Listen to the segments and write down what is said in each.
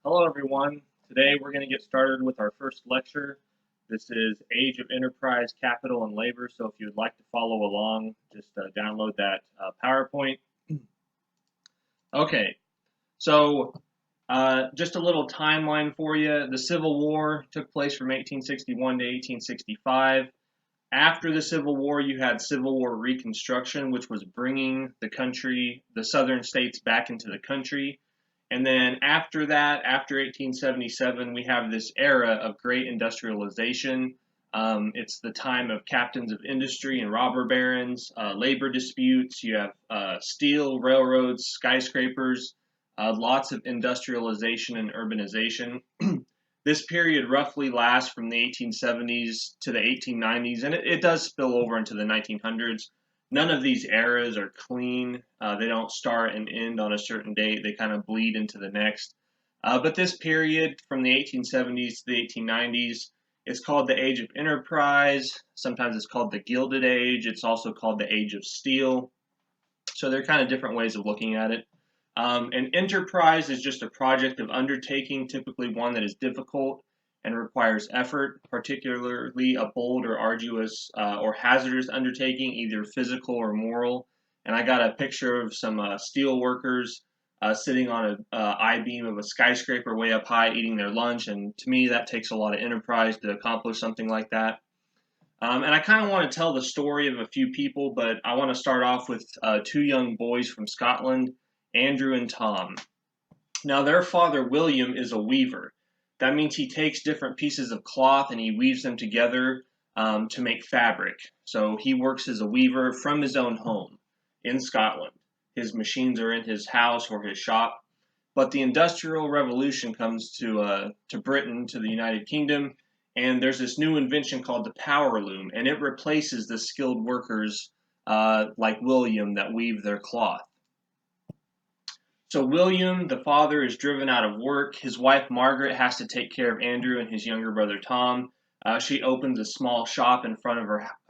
Hello, everyone. Today we're going to get started with our first lecture. This is Age of Enterprise, Capital, and Labor. So if you would like to follow along, just download that PowerPoint. Okay, so just a little timeline for you. The Civil War took place from 1861 to 1865. After the Civil War, you had Civil War Reconstruction, which was bringing the southern states back into the country. And then after that, after 1877, we have this era of great industrialization. It's the time of captains of industry and robber barons, labor disputes. You have steel, railroads, skyscrapers, lots of industrialization and urbanization. This period roughly lasts from the 1870s to the 1890s, and it does spill over into the 1900s. None of these eras are clean. They don't start and end on a certain date. They kind of bleed into the next. But this period from the 1870s to the 1890s is called the Age of Enterprise. Sometimes it's called the Gilded Age. It's also called the Age of Steel. So they're kind of different ways of looking at it. An enterprise is just a project of undertaking, typically one that is difficult and requires effort, particularly a bold or arduous or hazardous undertaking, either physical or moral. And I got a picture of some steel workers sitting on a I-beam of a skyscraper way up high eating their lunch, and to me that takes a lot of enterprise to accomplish something like that. And I kind of want to tell the story of a few people, but I want to start off with two young boys from Scotland, Andrew and Tom. Now, their father, William, is a weaver. That means he takes different pieces of cloth and he weaves them together to make fabric. So he works as a weaver from his own home in Scotland. His machines are in his house or his shop. But the Industrial Revolution comes to Britain, to the United Kingdom, and there's this new invention called the power loom, and it replaces the skilled workers like William that weave their cloth. So William, the father, is driven out of work. His wife, Margaret, has to take care of Andrew and his younger brother, Tom. She opens a small shop in front of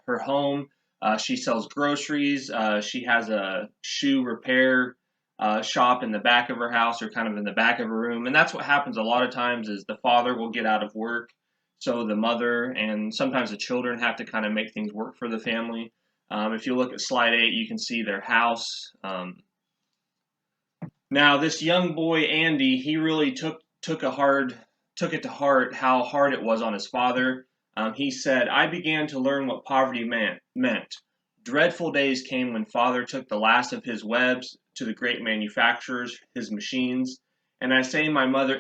her home. She sells groceries. She has a shoe repair shop in the back of her house, or kind of in the back of her room. And that's what happens a lot of times is the father will get out of work. So the mother and sometimes the children have to kind of make things work for the family. If you look at slide 8, you can see their house. Now, this young boy Andy, he really took it to heart how hard it was on his father. He said, "I began to learn what poverty meant. Dreadful days came when father took the last of his webs to the great manufacturers, his machines, and I saw my mother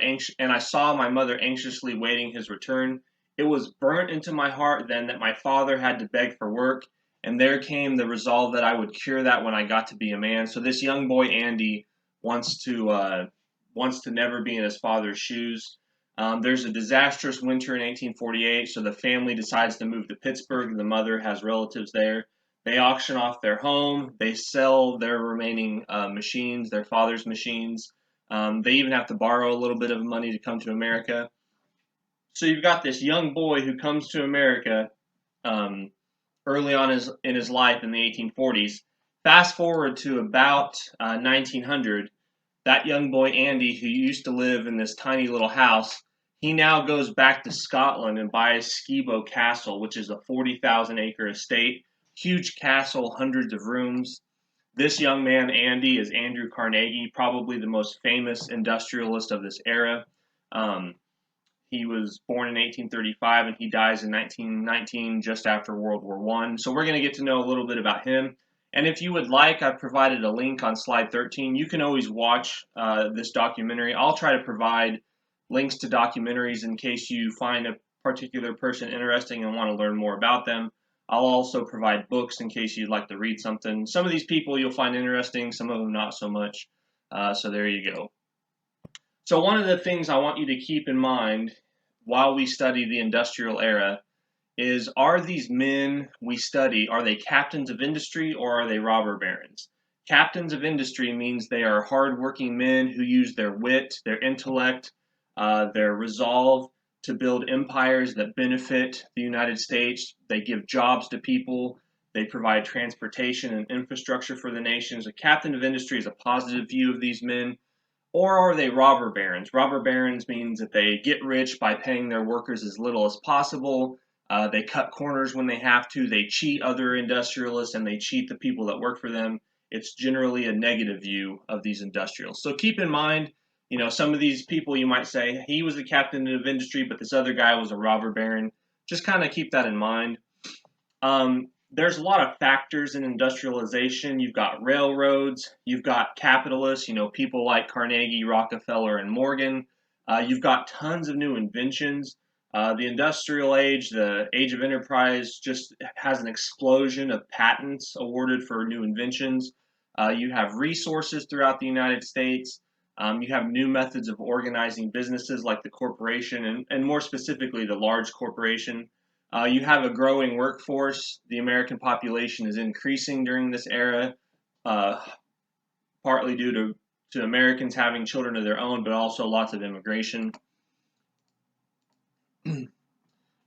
anxiously waiting his return. It was burnt into my heart then that my father had to beg for work, and there came the resolve that I would cure that when I got to be a man." So this young boy Andy wants to never be in his father's shoes. There's a disastrous winter in 1848, so the family decides to move to Pittsburgh. The mother has relatives there. They auction off their home. They sell their remaining machines, their father's machines. They even have to borrow a little bit of money to come to America. So you've got this young boy who comes to America early on in his life in the 1840s. Fast forward to about 1900, that young boy Andy, who used to live in this tiny little house, he now goes back to Scotland and buys Skibo Castle, which is a 40,000 acre estate, huge castle, hundreds of rooms. This young man, Andy, is Andrew Carnegie, probably the most famous industrialist of this era. He was born in 1835 and he dies in 1919, just after World War I. So we're going to get to know a little bit about him. And if you would like, I've provided a link on slide 13. You can always watch this documentary. I'll try to provide links to documentaries in case you find a particular person interesting and want to learn more about them. I'll also provide books in case you'd like to read something. Some of these people you'll find interesting, some of them not so much. So there you go. So one of the things I want you to keep in mind while we study the industrial era is, are these men we study, are they captains of industry or are they robber barons? Captains of industry means they are hardworking men who use their wit, their intellect, their resolve to build empires that benefit the United States. They give jobs to people. They provide transportation and infrastructure for the nations. A captain of industry is a positive view of these men. Or are they robber barons? Robber barons means that they get rich by paying their workers as little as possible. They cut corners when they have to. They cheat other industrialists and they cheat the people that work for them. It's generally a negative view of these industrials. So keep in mind, some of these people you might say, he was the captain of industry, but this other guy was a robber baron. Just kind of keep that in mind. There's a lot of factors in industrialization. You've got railroads, you've got capitalists, people like Carnegie, Rockefeller, and Morgan. You've got tons of new inventions. The industrial age, the age of enterprise, just has an explosion of patents awarded for new inventions. You have resources throughout the United States. You have new methods of organizing businesses like the corporation, and more specifically, the large corporation. You have a growing workforce. The American population is increasing during this era, uh, partly due to Americans having children of their own, but also lots of immigration.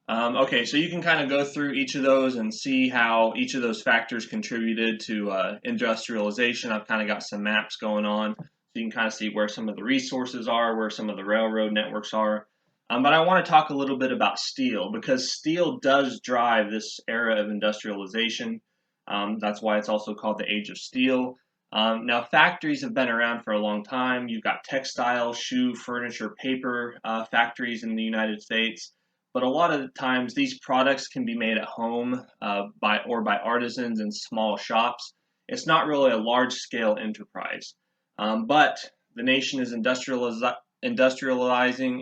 Okay, so you can kind of go through each of those and see how each of those factors contributed to industrialization. I've kind of got some maps going on, so you can kind of see where some of the resources are, where some of the railroad networks are. But I want to talk a little bit about steel because steel does drive this era of industrialization. That's why it's also called the Age of Steel. Now, factories have been around for a long time. You've got textile, shoe, furniture, paper factories in the United States. But a lot of the times, these products can be made at home by artisans in small shops. It's not really a large-scale enterprise. But the nation is industrializing,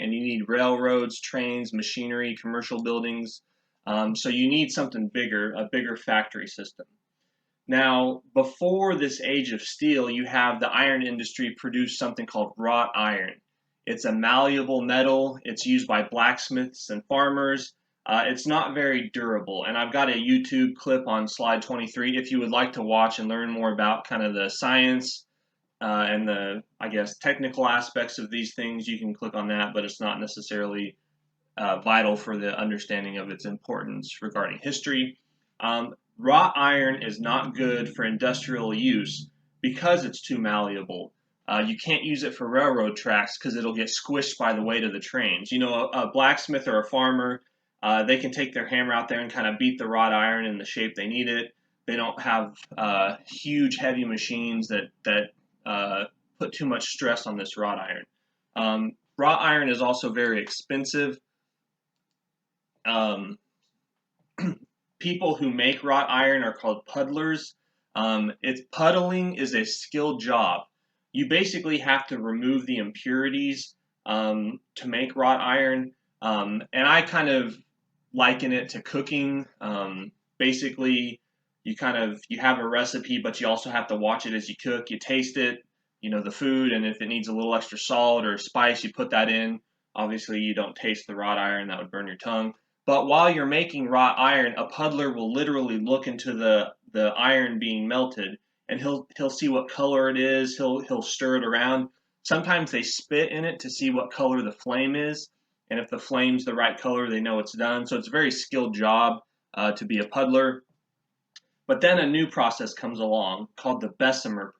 and you need railroads, trains, machinery, commercial buildings. So you need something bigger, a bigger factory system. Now, before this age of steel, you have the iron industry produce something called wrought iron. It's a malleable metal. It's used by blacksmiths and farmers. It's not very durable. And I've got a YouTube clip on slide 23 if you would like to watch and learn more about kind of the science and the, I guess, technical aspects of these things. You can click on that, but it's not necessarily vital for the understanding of its importance regarding history. Wrought iron is not good for industrial use because it's too malleable. You can't use it for railroad tracks because it'll get squished by the weight of the trains. A blacksmith or a farmer, they can take their hammer out there and kind of beat the wrought iron in the shape they need it. They don't have huge, heavy machines that put too much stress on this wrought iron. Wrought iron is also very expensive. Um, People who make wrought iron are called puddlers. Puddling is a skilled job. You basically have to remove the impurities to make wrought iron, and I kind of liken it to cooking. Basically, you have a recipe, but you also have to watch it as you cook. You taste it, the food, and if it needs a little extra salt or spice, you put that in. Obviously, you don't taste the wrought iron; that would burn your tongue. But while you're making wrought iron, a puddler will literally look into the iron being melted, and he'll see what color it is. He'll stir it around. Sometimes they spit in it to see what color the flame is, and if the flame's the right color, they know it's done. So it's a very skilled job to be a puddler. But then a new process comes along called the Bessemer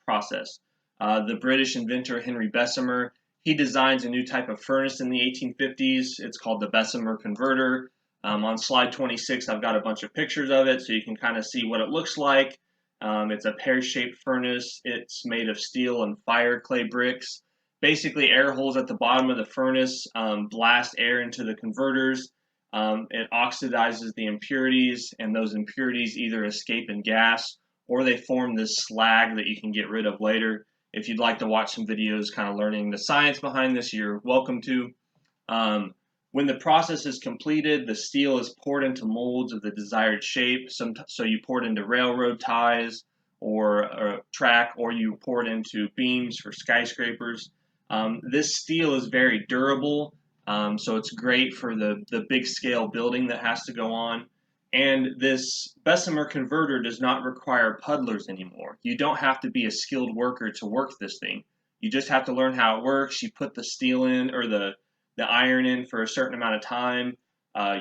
process. The British inventor Henry Bessemer, he designs a new type of furnace in the 1850s. It's called the Bessemer converter. On slide 26, I've got a bunch of pictures of it so you can kind of see what it looks like. It's a pear-shaped furnace. It's made of steel and fire clay bricks. Basically, air holes at the bottom of the furnace blast air into the converters. It oxidizes the impurities, and those impurities either escape in gas or they form this slag that you can get rid of later. If you'd like to watch some videos kind of learning the science behind this, you're welcome to. When the process is completed, the steel is poured into molds of the desired shape. So you pour it into railroad ties or a track, or you pour it into beams for skyscrapers. This steel is very durable. So it's great for the big scale building that has to go on. And this Bessemer converter does not require puddlers anymore. You don't have to be a skilled worker to work this thing. You just have to learn how it works. You put the steel in or the iron in for a certain amount of time.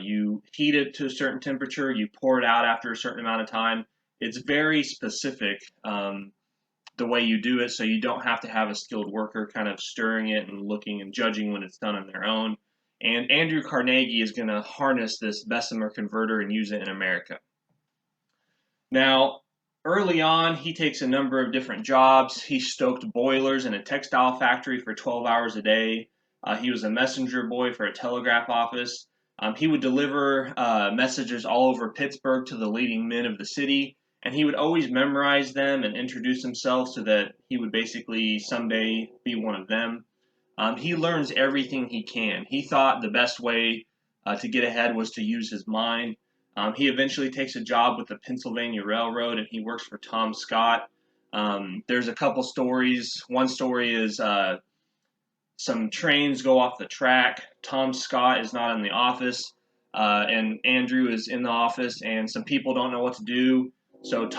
You heat it to a certain temperature. You pour it out after a certain amount of time. It's very specific the way you do it, so you don't have to have a skilled worker kind of stirring it and looking and judging when it's done on their own. And Andrew Carnegie is going to harness this Bessemer converter and use it in America. Now, early on, he takes a number of different jobs. He stoked boilers in a textile factory for 12 hours a day. He was a messenger boy for a telegraph office. He would deliver messages all over Pittsburgh to the leading men of the city, and he would always memorize them and introduce himself so that he would basically someday be one of them. He learns everything he can. He thought the best way to get ahead was to use his mind. He eventually takes a job with the Pennsylvania Railroad, and he works for Tom Scott. There's a couple stories. One story is some trains go off the track. Tom Scott is not in the office, and Andrew is in the office, and some people don't know what to do. So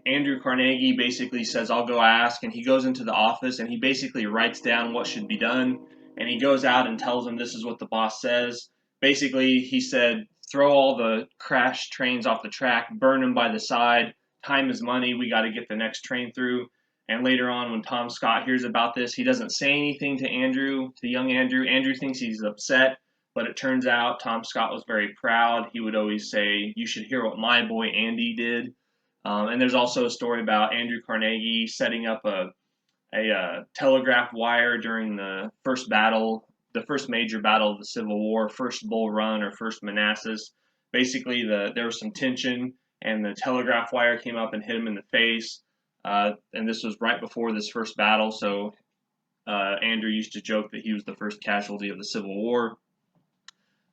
Andrew Carnegie basically says, "I'll go ask," and he goes into the office and he basically writes down what should be done, and he goes out and tells them this is what the boss says. Basically, he said, "Throw all the crashed trains off the track, burn them by the side. Time is money. We got to get the next train through." And later on, when Tom Scott hears about this, he doesn't say anything to Andrew, to young Andrew. Andrew thinks he's upset, but it turns out Tom Scott was very proud. He would always say, "You should hear what my boy Andy did." And there's also a story about Andrew Carnegie setting up a telegraph wire during the first major battle of the Civil War, First Bull Run or First Manassas. Basically, there was some tension, and the telegraph wire came up and hit him in the face. And this was right before this first battle, so Andrew used to joke that he was the first casualty of the Civil War.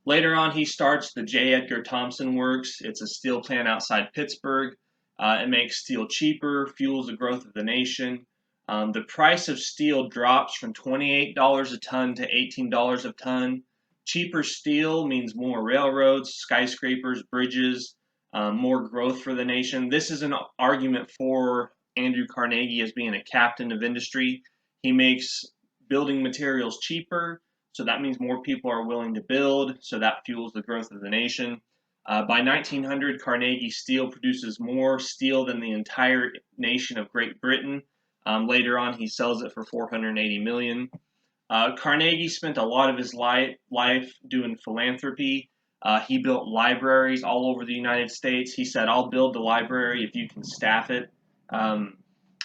Later on, he starts the J. Edgar Thompson Works. It's a steel plant outside Pittsburgh. It makes steel cheaper, fuels the growth of the nation. The price of steel drops from $28 a ton to $18 a ton. Cheaper steel means more railroads, skyscrapers, bridges, more growth for the nation. This is an argument for Andrew Carnegie as being a captain of industry. He makes building materials cheaper, so that means more people are willing to build, so that fuels the growth of the nation. By 1900, Carnegie Steel produces more steel than the entire nation of Great Britain. Later on, he sells it for $480 million. Carnegie spent a lot of his life doing philanthropy. He built libraries all over the United States. He said, "I'll build the library if you can staff it."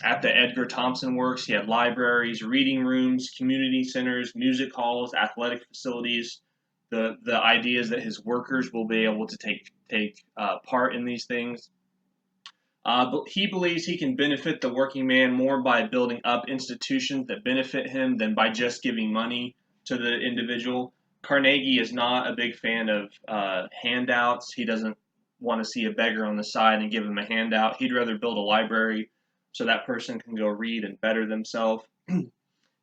At the Edgar Thompson Works, he had libraries, reading rooms, community centers, music halls, athletic facilities. The idea is that his workers will be able to take part in these things. But he believes he can benefit the working man more by building up institutions that benefit him than by just giving money to the individual. Carnegie is not a big fan of handouts. He doesn't want to see a beggar on the side and give him a handout. He'd rather build a library so that person can go read and better themselves.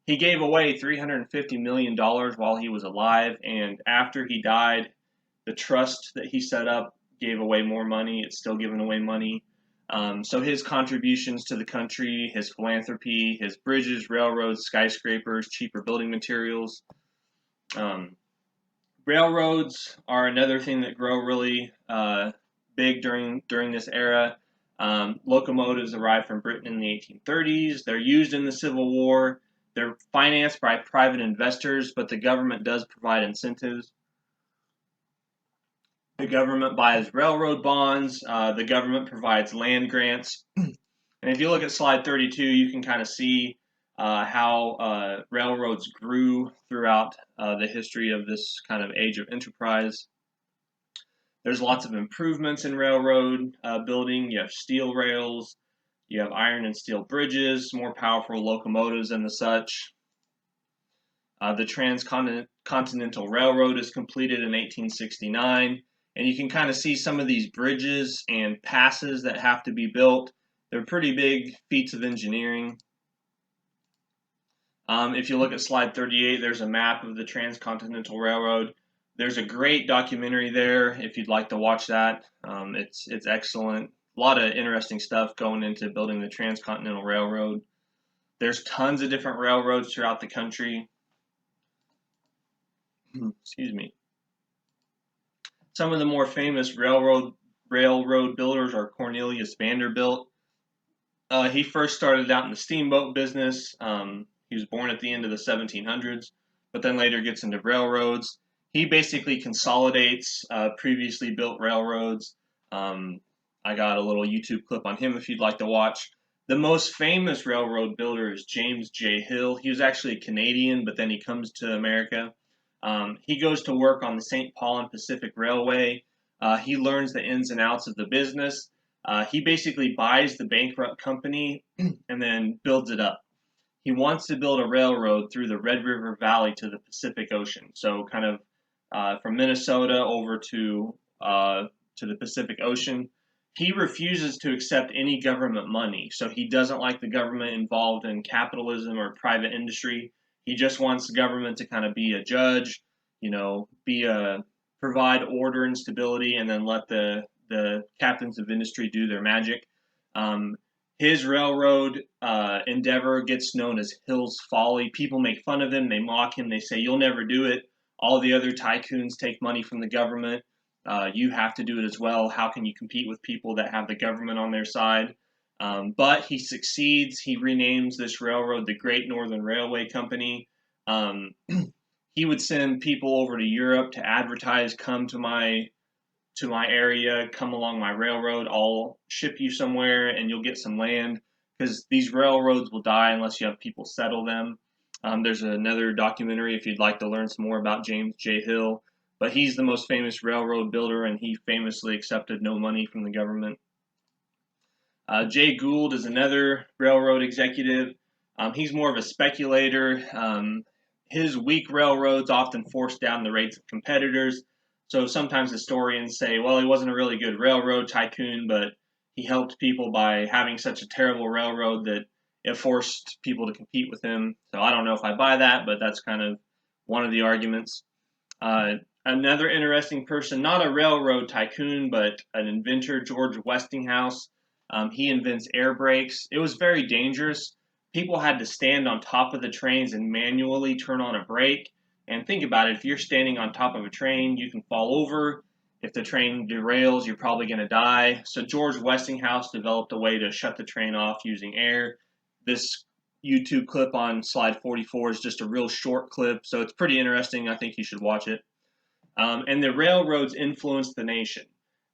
He gave away $350 million while he was alive, and after he died, the trust that he set up gave away more money. It's still giving away money. So his contributions to the country, his philanthropy, his bridges, railroads, skyscrapers, cheaper building materials. Railroads are another thing that grow really big during this era. Locomotives arrived from Britain in the 1830s. They're used in the Civil War. They're financed by private investors, but the government does provide incentives. The government buys railroad bonds. The government provides land grants. And if you look at slide 32, you can kind of see how railroads grew throughout the history of this kind of age of enterprise. There's lots of improvements in railroad building. You have steel rails. You have iron and steel bridges, more powerful locomotives and the such. The Transcontinental Railroad is completed in 1869. And you can kind of see some of these bridges and passes that have to be built. They're pretty big feats of engineering. If you look at slide 38, there's a map of the Transcontinental Railroad. There's a great documentary there if you'd like to watch that. It's excellent. A lot of interesting stuff going into building the Transcontinental Railroad. There's tons of different railroads throughout the country. Excuse me. Some of the more famous railroad builders are Cornelius Vanderbilt. He first started out in the steamboat business. He was born at the end of the 1700s, but then later gets into railroads. He basically consolidates previously built railroads. Um, I got a little YouTube clip on him if you'd like to watch. The most famous railroad builder is James J. Hill. He was actually a Canadian, but then he comes to America. He goes to work on the St. Paul and Pacific Railway. He learns the ins and outs of the business. He basically buys the bankrupt company and then builds it up. He wants to build a railroad through the Red River Valley to the Pacific Ocean. So kind of from Minnesota over to the Pacific Ocean. He refuses to accept any government money. So he doesn't like the government involved in capitalism or private industry. He just wants the government to kind of be a judge, be a provide order and stability, and then let the captains of industry do their magic. Um, his railroad endeavor gets known as Hill's Folly. People make fun of him, they mock him, they say, "You'll never do it. All the other tycoons take money from the government. You have to do it as well. How can you compete with people that have the government on their side?" But he succeeds. He renames this railroad the Great Northern Railway Company. Um, he would send people over to Europe to advertise, "Come to my area, come along my railroad. I'll ship you somewhere and you'll get some land," because these railroads will die unless you have people settle them. There's another documentary if you'd like to learn some more about James J. Hill, but he's the most famous railroad builder and he famously accepted no money from the government. Jay Gould is another railroad executive. He's more of a speculator. His weak railroads often force down the rates of competitors. So sometimes historians say, well, he wasn't a really good railroad tycoon, but he helped people by having such a terrible railroad that it forced people to compete with him. So I don't know if I buy that, but that's kind of one of the arguments. Another interesting person, not a railroad tycoon, but an inventor, George Westinghouse. He invents air brakes. It was very dangerous. People had to stand on top of the trains and manually turn on a brake. And think about it, if you're standing on top of a train, you can fall over. If the train derails, you're probably going to die. So George Westinghouse developed a way to shut the train off using air. This YouTube clip on slide 44 is just a real short clip, so it's pretty interesting. I think you should watch it. And the railroads influence the nation.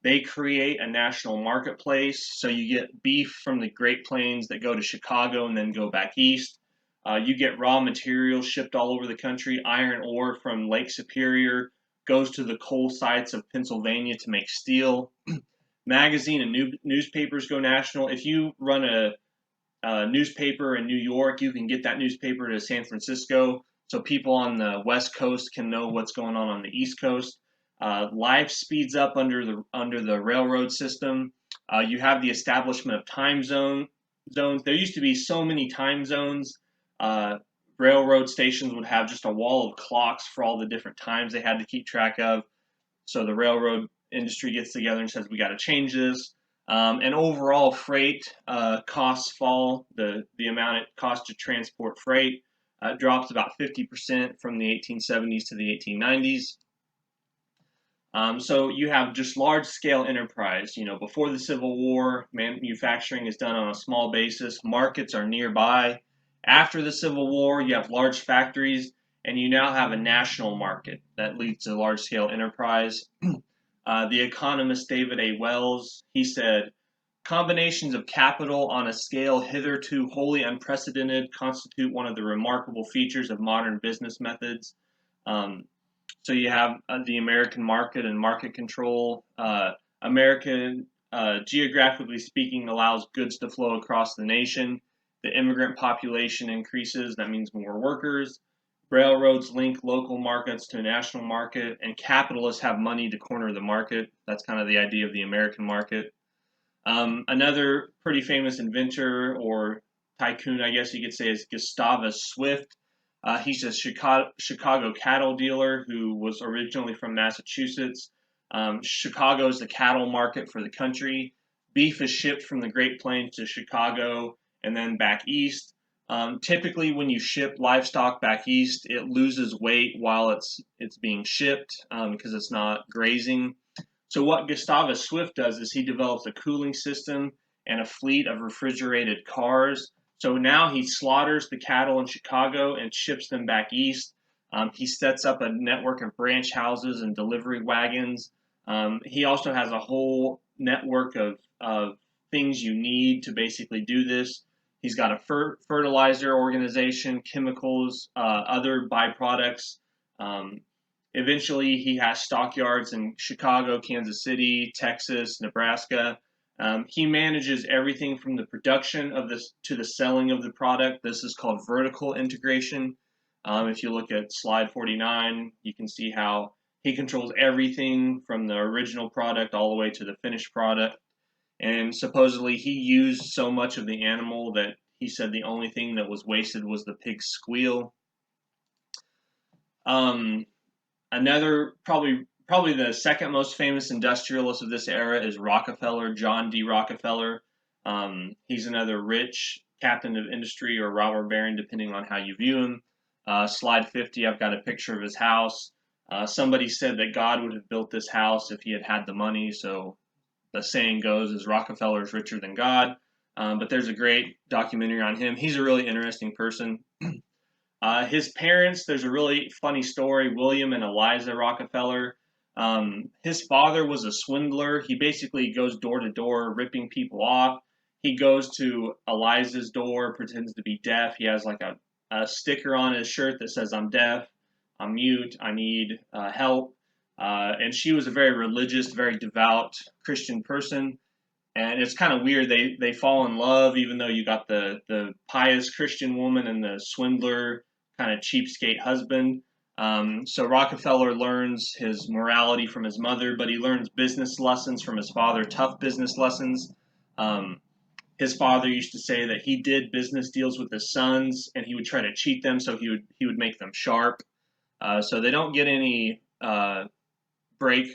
They create a national marketplace, so you get beef from the Great Plains that go to Chicago and then go back east. You get raw materials shipped all over the country. Iron ore from Lake Superior goes to the coal sites of Pennsylvania to make steel. Magazine and newspapers go national. If you run a newspaper in New York, you can get that newspaper to San Francisco, so people on the West Coast can know what's going on the East Coast. Life speeds up under the railroad system. You have the establishment of zones. There used to be so many time zones. Uh, Railroad stations would have just a wall of clocks for all the different times they had to keep track of. So the railroad industry gets together and says, we got to change this. And overall, freight costs fall. The amount it costs to transport freight drops about 50% from the 1870s to the 1890s. So you have just large scale enterprise. Before the Civil War, manufacturing is done on a small basis. Markets are nearby. After the Civil War, you have large factories, and you now have a national market that leads to large scale enterprise. The economist David A. Wells, he said, combinations of capital on a scale hitherto wholly unprecedented constitute one of the remarkable features of modern business methods. Um, so you have the American market and market control. American, geographically speaking, allows goods to flow across the nation. The immigrant population increases. That means more workers. Railroads link local markets to a national market, and capitalists have money to corner the market. That's kind of the idea of the American market. Another pretty famous inventor or tycoon, I guess you could say, is Gustavus Swift. He's a Chicago cattle dealer who was originally from Massachusetts. Chicago is the cattle market for the country. Beef is shipped from the Great Plains to Chicago and then back east. Typically, when you ship livestock back east, it loses weight while it's being shipped because it's not grazing. So what Gustavus Swift does is he develops a cooling system and a fleet of refrigerated cars. So now he slaughters the cattle in Chicago and ships them back east. He sets up a network of branch houses and delivery wagons. He also has a whole network of things you need to basically do this. He's got a fertilizer organization, chemicals, other byproducts. Um, Eventually, he has stockyards in Chicago, Kansas City, Texas, Nebraska. He manages everything from the production of this to the selling of the product. This is called vertical integration. If you look at slide 49, you can see how he controls everything from the original product all the way to the finished product. And supposedly, he used so much of the animal that he said the only thing that was wasted was the pig's squeal. Um, Another probably the second most famous industrialist of this era is Rockefeller, John D. Rockefeller. He's another rich captain of industry or robber baron, depending on how you view him. Slide 50, I've got a picture of his house. Somebody said that God would have built this house if he had had the money. So the saying goes is Rockefeller is richer than God. But there's a great documentary on him. He's a really interesting person. His parents, there's a really funny story. William and Eliza Rockefeller. His father was a swindler. He basically goes door to door, ripping people off. He goes to Eliza's door, pretends to be deaf. He has like a sticker on his shirt that says, "I'm deaf, I'm mute, I need help." And she was a very religious, very devout Christian person. And it's kind of weird. They fall in love, even though you got the pious Christian woman and the swindler kind of cheapskate husband. So Rockefeller learns his morality from his mother, but he learns business lessons from his father, tough business lessons. Um, his father used to say that he did business deals with his sons, and he would try to cheat them, so he would make them sharp. So they don't get any break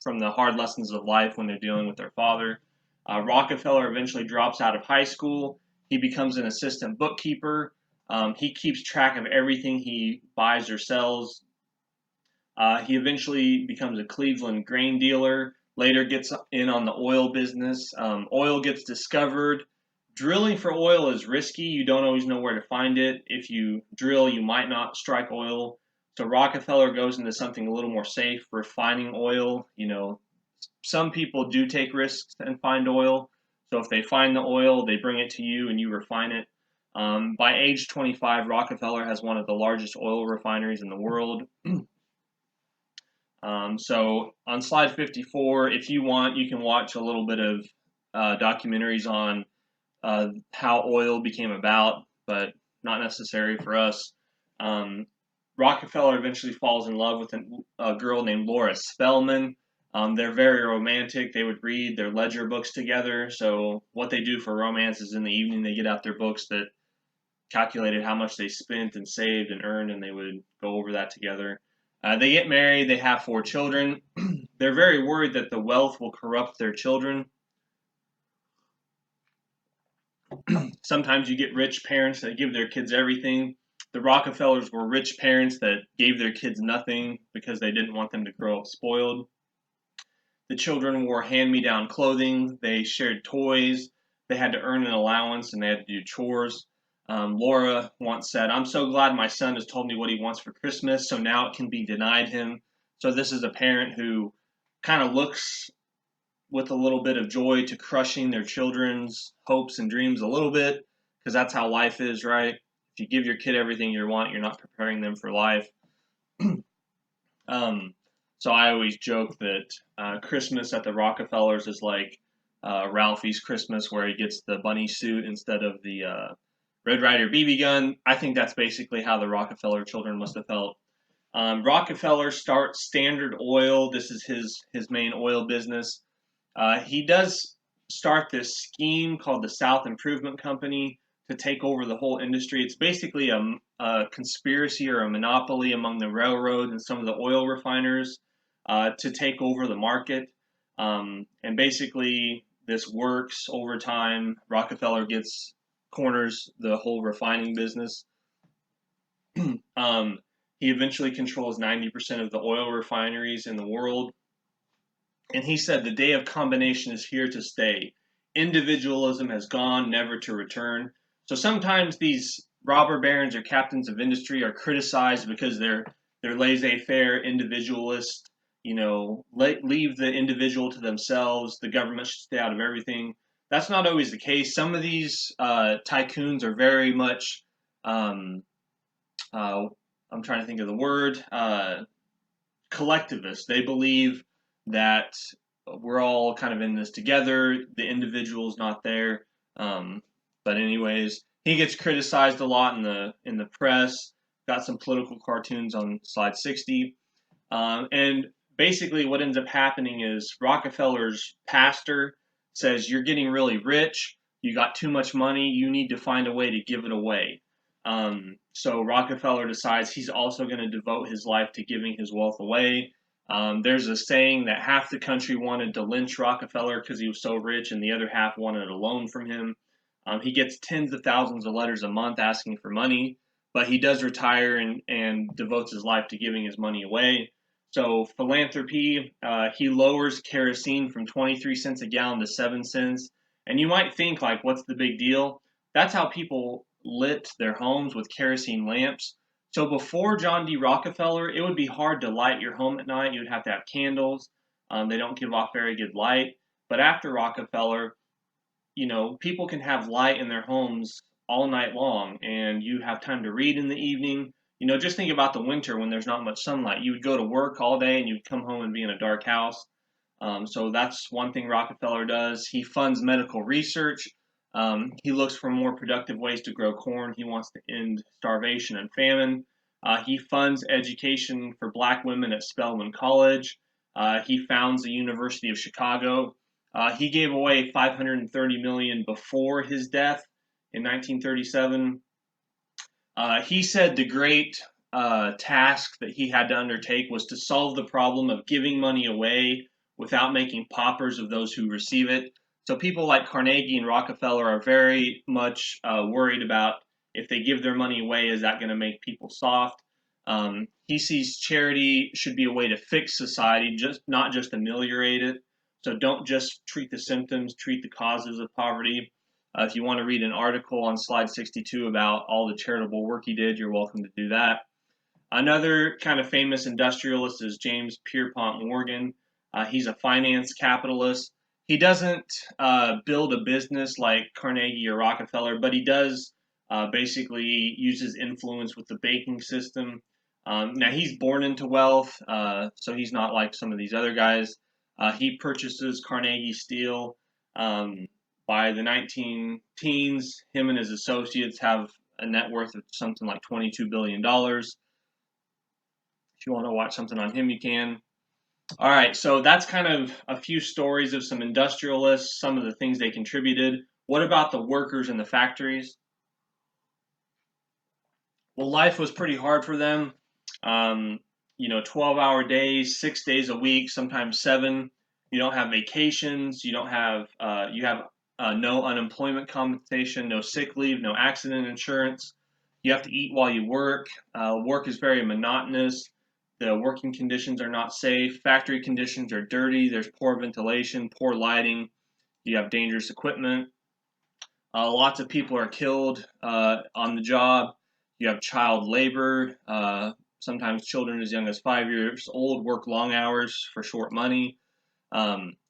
from the hard lessons of life when they're dealing with their father. Rockefeller eventually drops out of high school. He becomes an assistant bookkeeper. He keeps track of everything he buys or sells. He eventually becomes a Cleveland grain dealer, later gets in on the oil business. Oil gets discovered. Drilling for oil is risky. You don't always know where to find it. If you drill, you might not strike oil. So Rockefeller goes into something a little more safe, refining oil. Some people do take risks and find oil. So if they find the oil, they bring it to you and you refine it. By age 25, Rockefeller has one of the largest oil refineries in the world. So on slide 54, if you want, you can watch a little bit of documentaries on how oil became about, but not necessary for us. Rockefeller eventually falls in love with a girl named Laura Spelman. They're very romantic. They would read their ledger books together. So what they do for romance is in the evening they get out their books that calculated how much they spent and saved and earned, and they would go over that together. They get married. They have 4 children. They're very worried that the wealth will corrupt their children. Sometimes you get rich parents that give their kids everything. The Rockefellers were rich parents that gave their kids nothing because they didn't want them to grow up spoiled. The children wore hand-me-down clothing. They shared toys. They had to earn an allowance and they had to do chores. Laura once said, "I'm so glad my son has told me what he wants for Christmas, so now it can be denied him." So this is a parent who kind of looks with a little bit of joy to crushing their children's hopes and dreams a little bit, because that's how life is, right? If you give your kid everything you want, you're not preparing them for life. um, so I always joke that Christmas at the Rockefellers is like Ralphie's Christmas, where he gets the bunny suit instead of the Red Ryder BB gun. I think that's basically how the Rockefeller children must have felt. Rockefeller starts Standard Oil. This is his main oil business. He does start this scheme called the South Improvement Company to take over the whole industry. It's basically a conspiracy or a monopoly among the railroads and some of the oil refiners to take over the market. And basically, this works over time. Rockefeller corners the whole refining business. He eventually controls 90% of the oil refineries in the world. And he said the day of combination is here to stay. individualism has gone, never to return. So sometimes these robber barons or captains of industry are criticized because they're laissez-faire, individualist. Leave the individual to themselves. The government should stay out of everything. That's not always the case. Some of these tycoons are very much, um, uh, I'm trying to think of the word, collectivists. They believe that we're all kind of in this together. The individual's not there. Um, but anyways, he gets criticized a lot in the press. Got some political cartoons on slide 60. And basically, what ends up happening is Rockefeller's pastor says, "You're getting really rich. You got too much money. You need to find a way to give it away." So Rockefeller decides he's also going to devote his life to giving his wealth away. There's a saying that half the country wanted to lynch Rockefeller because he was so rich, and the other half wanted a loan from him. He gets tens of thousands of letters a month asking for money, but he does retire and devotes his life to giving his money away. So philanthropy, he lowers kerosene from 23 cents a gallon to 7 cents. And you might think, like, what's the big deal? That's how people lit their homes, with kerosene lamps. So before John D. Rockefeller, it would be hard to light your home at night. You'd have to have candles. They don't give off very good light. But after Rockefeller, people can have light in their homes all night long, and you have time to read in the evening. Just think about the winter when there's not much sunlight. You would go to work all day and you'd come home and be in a dark house. So that's one thing Rockefeller does. He funds medical research. He looks for more productive ways to grow corn. He wants to end starvation and famine. He funds education for black women at Spelman College. He founds the University of Chicago. He gave away $530 million before his death in 1937. He said the great task that he had to undertake was to solve the problem of giving money away without making paupers of those who receive it. So people like Carnegie and Rockefeller are very much worried about, if they give their money away, is that going to make people soft? He sees charity should be a way to fix society, not just ameliorate it. So don't just treat the symptoms, treat the causes of poverty. If you want to read an article on slide 62 about all the charitable work he did, you're welcome to do that. Another kind of famous industrialist is James Pierpont Morgan. He's a finance capitalist. He doesn't build a business like Carnegie or Rockefeller, but he does basically use his influence with the banking system. Now, he's born into wealth, so he's not like some of these other guys. He purchases Carnegie Steel. By the 19 teens, him and his associates have a net worth of something like $22 billion. If you want to watch something on him, you can. All right, so that's kind of a few stories of some industrialists, some of the things they contributed. What about the workers in the factories? Well, life was pretty hard for them. Um, 12-hour days, 6 days a week, sometimes seven. You don't have vacations. You have no unemployment compensation, no sick leave, no accident insurance. You have to eat while you work. Work is very monotonous. The working conditions are not safe. Factory conditions are dirty. There's poor ventilation, poor lighting. You have dangerous equipment. Lots of people are killed on the job. You have child labor. Sometimes children as young as 5 years old work long hours for short money.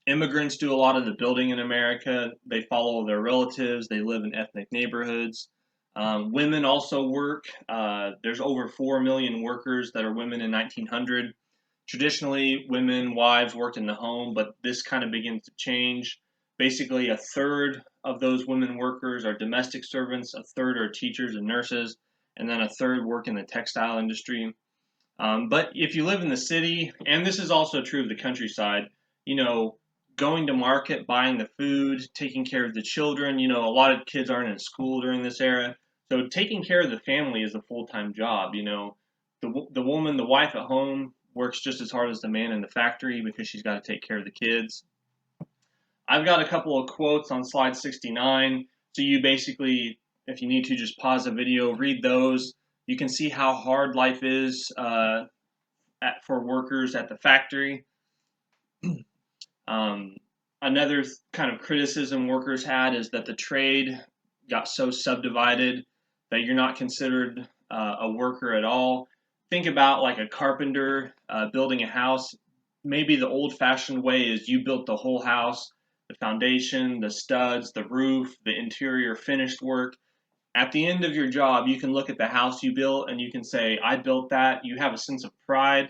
Immigrants do a lot of the building in America. They follow their relatives. They live in ethnic neighborhoods. Women also work. There's over 4 million workers that are women in 1900. Traditionally, women, wives worked in the home, but this kind of begins to change. Basically, a third of those women workers are domestic servants, a third are teachers and nurses, and then a third work in the textile industry. But if you live in the city, and this is also true of the countryside, you know, going to market, buying the food, taking care of the children, a lot of kids aren't in school during this era. So taking care of the family is a full-time job. The woman, the wife at home, works just as hard as the man in the factory because she's got to take care of the kids. I've got a couple of quotes on slide 69. So you basically, if you need to, just pause the video, read those. You can see how hard life is for workers at the factory. Another kind of criticism workers had is that the trade got so subdivided that you're not considered a worker at all. Think about like a carpenter building a house. Maybe the old-fashioned way is you built the whole house, the foundation, the studs, the roof, the interior finished work. At the end of your job, you can look at the house you built and you can say, I built that. You have a sense of pride.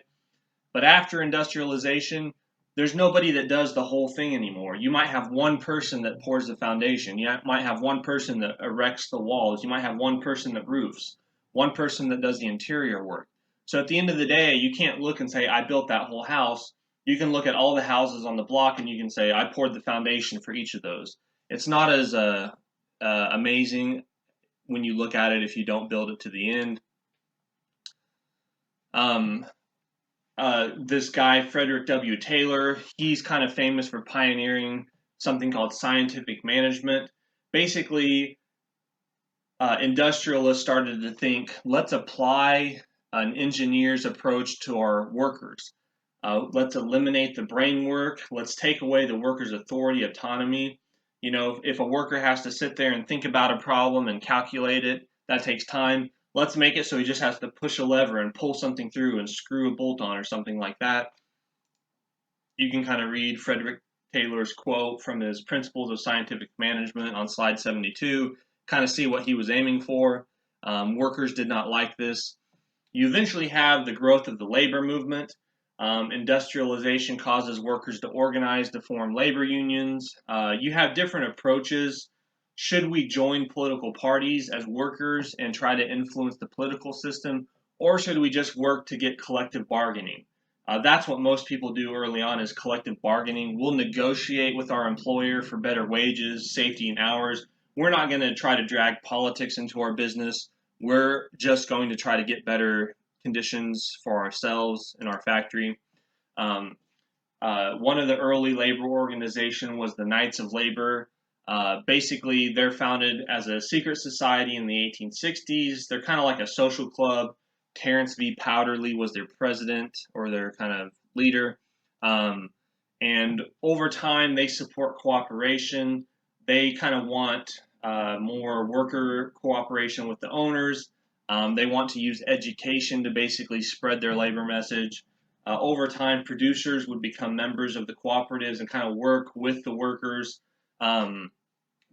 But after industrialization, there's nobody that does the whole thing anymore. You might have one person that pours the foundation. You might have one person that erects the walls. You might have one person that roofs, one person that does the interior work. So at the end of the day, you can't look and say, I built that whole house. You can look at all the houses on the block and you can say, I poured the foundation for each of those. It's not as amazing when you look at it if you don't build it to the end. Um, this guy, Frederick W. Taylor, he's kind of famous for pioneering something called scientific management. Basically, industrialists started to think, let's apply an engineer's approach to our workers. Let's eliminate the brain work. Let's take away the worker's authority, autonomy. You know, if a worker has to sit there and think about a problem and calculate it, that takes time. Let's make it so he just has to push a lever and pull something through and screw a bolt on or something like that. You can kind of read Frederick Taylor's quote from his Principles of Scientific Management on slide 72, kind of see what he was aiming for. Workers did not like this. You eventually have the growth of the labor movement. Industrialization causes workers to organize to form labor unions. You have different approaches. Should we join political parties as workers and try to influence the political system, or should we just work to get collective bargaining? That's what most people do early on is collective bargaining. We'll negotiate with our employer for better wages, safety, and hours. We're not going to try to drag politics into our business. We're just going to try to get better conditions for ourselves in our factory. One of the early labor organization was the Knights of Labor. Basically, they're founded as a secret society in the 1860s. They're kind of like a social club. Terence V. Powderly was their president or their kind of leader. And over time, they support cooperation. They kind of want more worker cooperation with the owners. They want to use education to basically spread their labor message. Over time, producers would become members of the cooperatives and kind of work with the workers.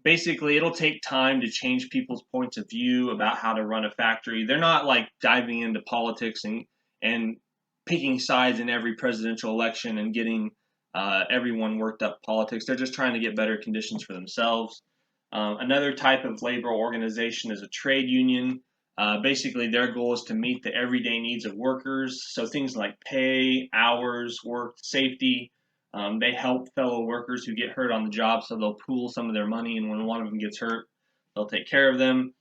Basically, it'll take time to change people's points of view about how to run a factory. They're not like diving into politics and picking sides in every presidential election and getting everyone worked up politics. They're just trying to get better conditions for themselves. Another type of labor organization is a trade union. Basically, their goal is to meet the everyday needs of workers. So things like pay, hours, work, safety. They help fellow workers who get hurt on the job, so they'll pool some of their money, and when one of them gets hurt, they'll take care of them.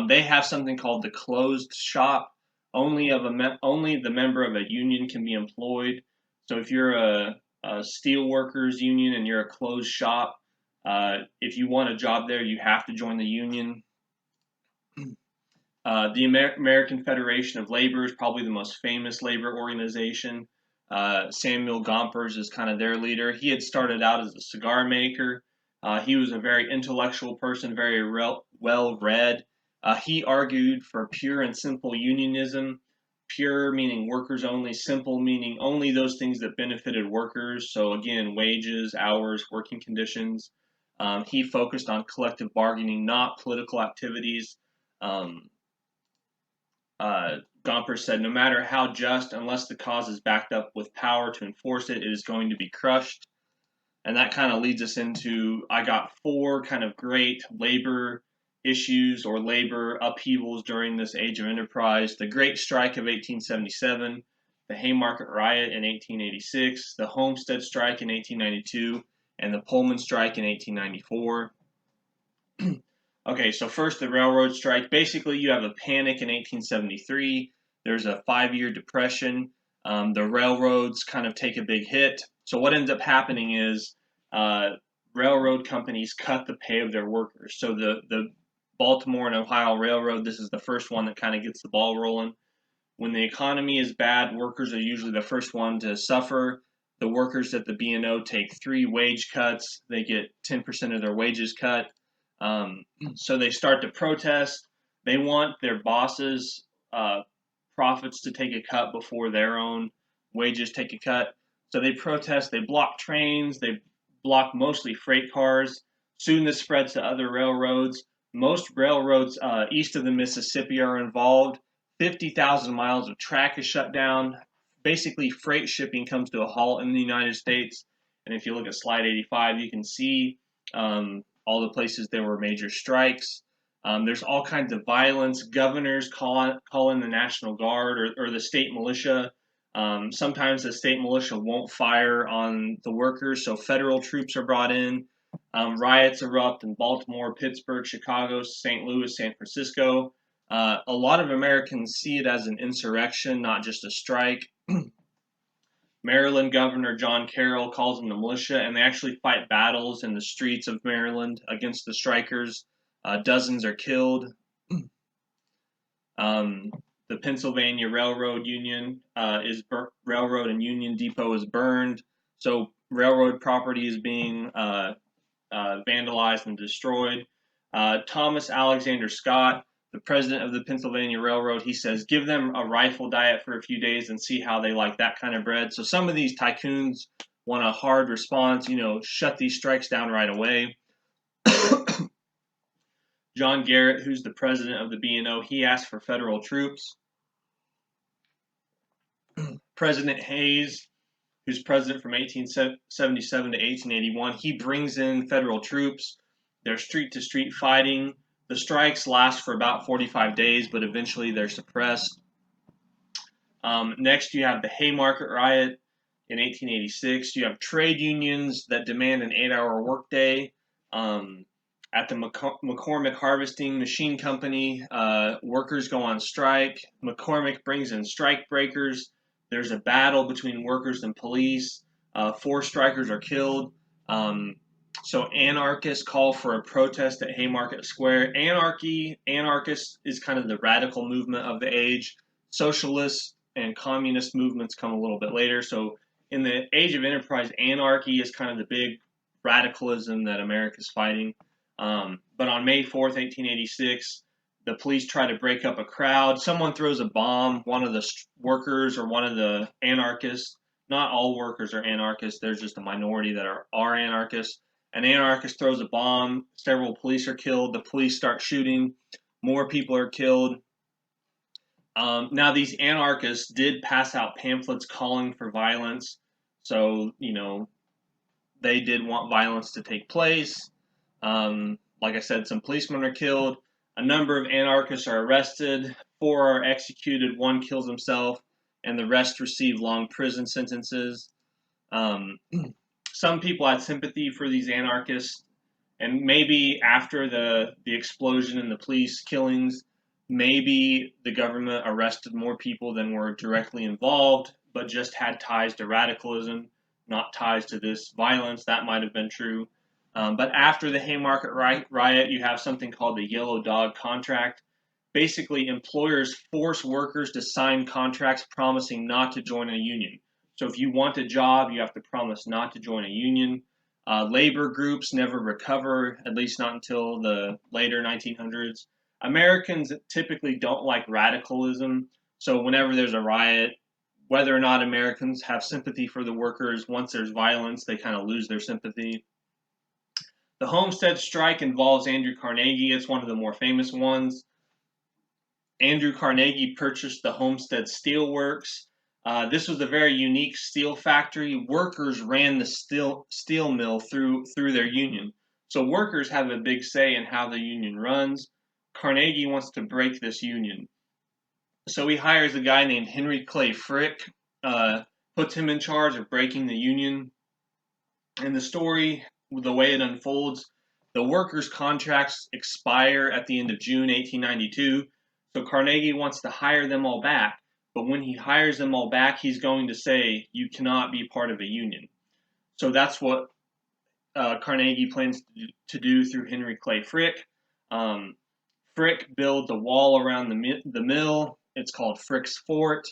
They have something called the closed shop. Only the member of a union can be employed. So if you're a steel workers union and you're a closed shop, if you want a job there, you have to join the union. The American Federation of Labor is probably the most famous labor organization. Samuel Gompers is kind of their leader. He had started out as a cigar maker. He was a very intellectual person, very well read. He argued for pure and simple unionism. Pure meaning workers only, simple meaning only those things that benefited workers. So again, wages, hours, working conditions. He focused on collective bargaining, not political activities. Gompers said, no matter how just, unless the cause is backed up with power to enforce it, it is going to be crushed. And that kind of leads us into, I got 4 kind of great labor issues or labor upheavals during this age of enterprise. The Great Strike of 1877, the Haymarket Riot in 1886, the Homestead Strike in 1892, and the Pullman Strike in 1894. Okay, so first the railroad strike. Basically, you have a panic in 1873. There's a 5-year depression. The railroads kind of take a big hit. So what ends up happening is railroad companies cut the pay of their workers. So the Baltimore and Ohio Railroad, this is the first one that kind of gets the ball rolling. When the economy is bad, workers are usually the first one to suffer. The workers at the B&O take 3 wage cuts. They get 10% of their wages cut. So they start to protest. They want their bosses' profits to take a cut before their own wages take a cut. So they protest. They block trains. They block mostly freight cars. Soon this spreads to other railroads. Most railroads east of the Mississippi are involved. 50,000 miles of track is shut down. Basically, freight shipping comes to a halt in the United States. And if you look at slide 85, you can see all the places there were major strikes. There's all kinds of violence. Governors call in the National Guard or the state militia. Sometimes the state militia won't fire on the workers, so federal troops are brought in. Riots erupt in Baltimore, Pittsburgh, Chicago, St. Louis, San Francisco. A lot of Americans see it as an insurrection, not just a strike. Maryland Governor John Carroll calls them the militia, and they actually fight battles in the streets of Maryland against the strikers. Dozens are killed. The Pennsylvania Railroad Union Railroad and Union Depot is burned, so railroad property is being vandalized and destroyed. Thomas Alexander Scott, the president of the Pennsylvania Railroad, he says, give them a rifle diet for a few days and see how they like that kind of bread. So some of these tycoons want a hard response, shut these strikes down right away. John Garrett, who's the president of the B&O, he asked for federal troops. President Hayes, who's president from 1877 to 1881, he brings in federal troops. They're street-to-street fighting. The strikes last for about 45 days, but eventually they're suppressed. Next, you have the Haymarket Riot in 1886. You have trade unions that demand an 8-hour workday. At the McCormick Harvesting Machine Company, workers go on strike. McCormick brings in strike breakers. There's a battle between workers and police. 4 strikers are killed. So anarchists call for a protest at Haymarket Square. Anarchist is kind of the radical movement of the age. Socialist and communist movements come a little bit later. So in the age of enterprise, anarchy is kind of the big radicalism that America's fighting. But on May 4th, 1886, the police try to break up a crowd. Someone throws a bomb. One of the workers or one of the anarchists, not all workers are anarchists, there's just a minority that are anarchists. An anarchist throws a bomb. Several police are killed. The police start shooting. More people are killed. Now, these anarchists did pass out pamphlets calling for violence. So, they did want violence to take place. Like I said, some policemen are killed. A number of anarchists are arrested. 4 are executed. 1 kills himself. And the rest receive long prison sentences. Some people had sympathy for these anarchists. And maybe after the explosion and the police killings, maybe the government arrested more people than were directly involved, but just had ties to radicalism, not ties to this violence. That might have been true. But after the Haymarket riot, you have something called the Yellow Dog Contract. Basically, employers force workers to sign contracts promising not to join a union. So if you want a job, you have to promise not to join a union. Labor groups never recover, at least not until the later 1900s. Americans typically don't like radicalism, so whenever there's a riot, whether or not Americans have sympathy for the workers, once there's violence, they kind of lose their sympathy. The Homestead strike involves Andrew Carnegie. It's one of the more famous ones. Andrew Carnegie purchased the Homestead Steel Works. This was a very unique steel factory. Workers ran the steel mill through their union. So workers have a big say in how the union runs. Carnegie wants to break this union. So he hires a guy named Henry Clay Frick, puts him in charge of breaking the union. And the story, the way it unfolds, the workers' contracts expire at the end of June 1892. So Carnegie wants to hire them all back. But when he hires them all back, he's going to say, you cannot be part of a union. So that's what Carnegie plans to do through Henry Clay Frick. Frick builds a wall around the mill. It's called Frick's Fort.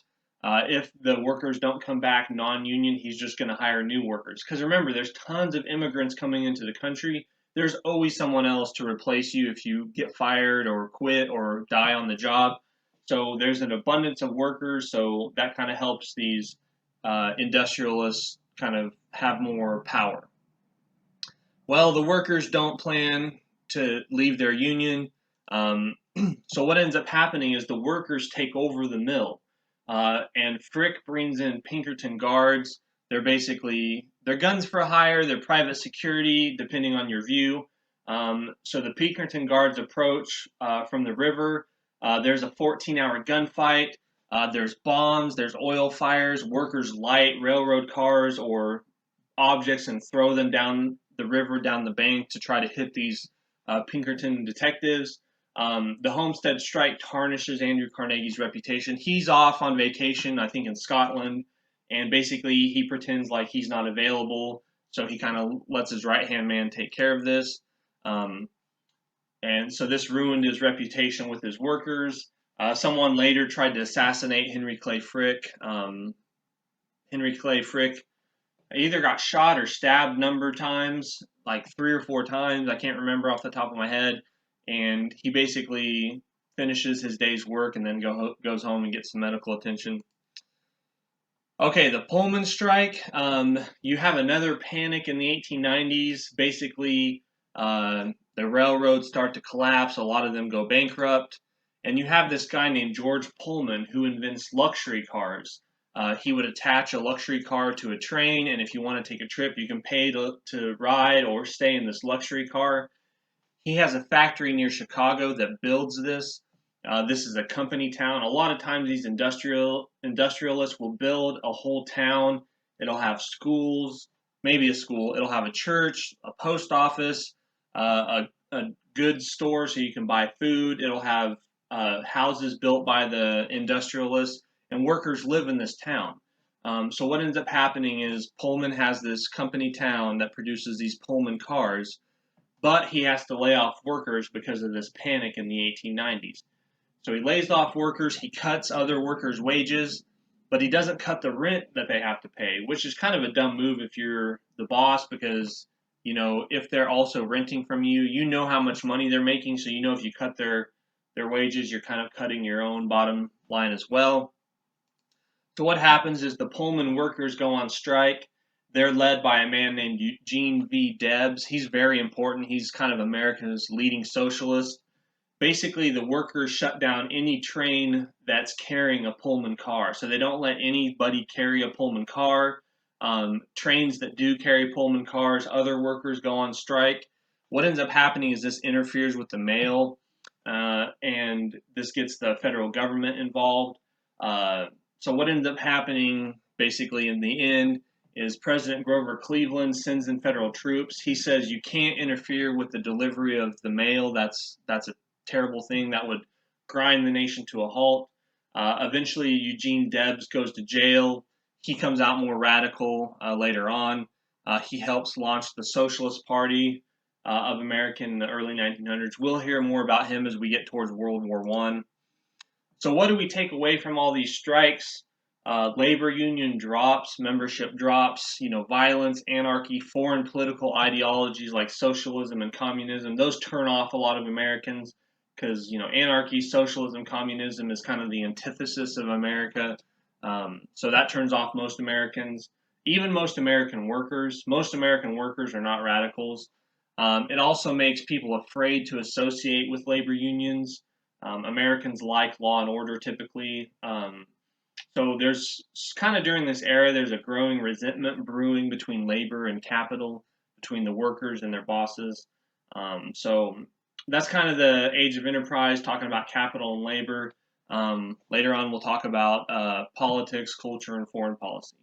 If the workers don't come back non-union, he's just going to hire new workers. Because remember, there's tons of immigrants coming into the country. There's always someone else to replace you if you get fired or quit or die on the job. So there's an abundance of workers. So that kind of helps these industrialists kind of have more power. Well, the workers don't plan to leave their union. Um, so what ends up happening is the workers take over the mill. And Frick brings in Pinkerton guards. They're guns for hire, they're private security, depending on your view. So the Pinkerton guards approach from the river. There's a 14-hour gunfight. There's bombs, there's oil fires. Workers light railroad cars or objects and throw them down the river, down the bank to try to hit these Pinkerton detectives. The Homestead strike tarnishes Andrew Carnegie's reputation. He's off on vacation, I think in Scotland, and basically he pretends like he's not available, so he kind of lets his right-hand man take care of this. And so this ruined his reputation with his workers. Someone later tried to assassinate Henry Clay Frick. Henry Clay Frick either got shot or stabbed a number of times, like 3 or 4 times. I can't remember off the top of my head. And he basically finishes his day's work and then goes home and gets some medical attention. Okay, the Pullman strike. You have another panic in the 1890s. Basically, the railroads start to collapse. A lot of them go bankrupt. And you have this guy named George Pullman who invents luxury cars. He would attach a luxury car to a train, and if you want to take a trip, you can pay to ride or stay in this luxury car. He has a factory near Chicago that builds this. This is a company town. A lot of times these industrialists will build a whole town. It'll have schools, maybe a school. It'll have a church, a post office, a goods store so you can buy food. It'll have houses built by the industrialists, and workers live in this town. So what ends up happening is Pullman has this company town that produces these Pullman cars, but he has to lay off workers because of this panic in the 1890s. So he lays off workers, he cuts other workers' wages, but he doesn't cut the rent that they have to pay, which is kind of a dumb move if you're the boss because, if they're also renting from you, you know how much money they're making, so if you cut their wages, you're kind of cutting your own bottom line as well. So what happens is the Pullman workers go on strike. They're led by a man named Eugene V. Debs. He's very important. He's kind of America's leading socialist. Basically, the workers shut down any train that's carrying a Pullman car. So they don't let anybody carry a Pullman car. Trains that do carry Pullman cars, other workers go on strike. What ends up happening is this interferes with the mail, and this gets the federal government involved. So what ends up happening basically in the end is President Grover Cleveland sends in federal troops. He says you can't interfere with the delivery of the mail. That's a terrible thing that would grind the nation to a halt. Eventually, Eugene Debs goes to jail. He comes out more radical later on. He helps launch the Socialist Party of America in the early 1900s. We'll hear more about him as we get towards World War I. So what do we take away from all these strikes? Labor union drops, membership drops, violence, anarchy, foreign political ideologies like socialism and communism, those turn off a lot of Americans because, anarchy, socialism, communism is kind of the antithesis of America. So that turns off most Americans, even most American workers. Most American workers are not radicals. It also makes people afraid to associate with labor unions. Americans like law and order typically. So there's kind of during this era, there's a growing resentment brewing between labor and capital, between the workers and their bosses. So that's kind of the age of enterprise, talking about capital and labor. Later on, we'll talk about politics, culture, and foreign policy.